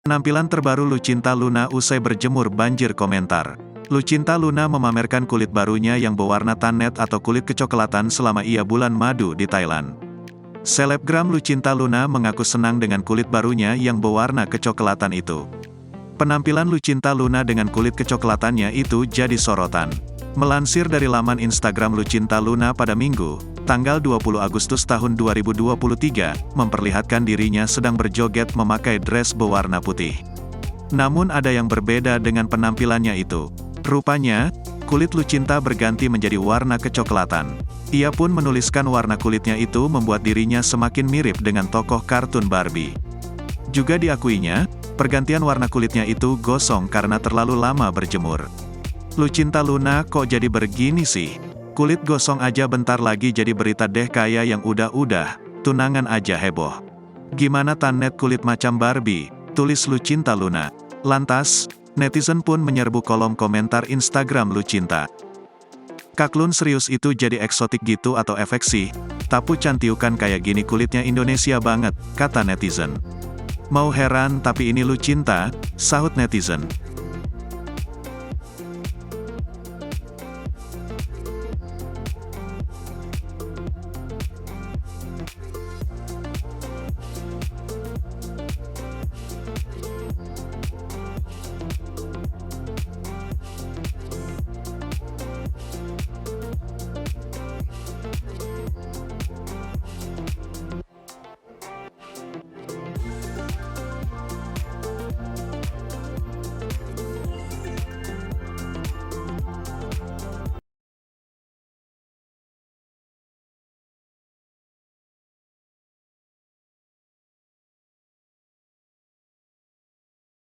Penampilan terbaru Lucinta Luna usai berjemur banjir komentar. Lucinta Luna memamerkan kulit barunya yang berwarna tannet atau kulit kecoklatan selama ia bulan madu di Thailand. Selebgram Lucinta Luna mengaku senang dengan kulit barunya yang berwarna kecoklatan itu. Penampilan Lucinta Luna dengan kulit kecoklatannya itu jadi sorotan. Melansir dari laman Instagram Lucinta Luna pada Minggu, tanggal 20 Agustus tahun 2023, memperlihatkan dirinya sedang berjoget memakai dress berwarna putih. Namun ada yang berbeda dengan penampilannya itu. Rupanya, kulit Lucinta berganti menjadi warna kecoklatan. Ia pun menuliskan warna kulitnya itu membuat dirinya semakin mirip dengan tokoh kartun Barbie. Juga diakuinya, pergantian warna kulitnya itu gosong karena terlalu lama berjemur. Lucinta Luna kok jadi begini sih? Kulit gosong aja bentar lagi jadi berita deh kayak yang udah-udah, tunangan aja heboh. Gimana tannet kulit macam Barbie? Tulis Lucinta Luna. Lantas, netizen pun menyerbu kolom komentar Instagram Lucinta. Kaklun serius itu jadi eksotik gitu atau efek sih? Tapu cantiukan kayak gini kulitnya Indonesia banget, kata netizen. Mau heran tapi ini Lucinta, sahut netizen.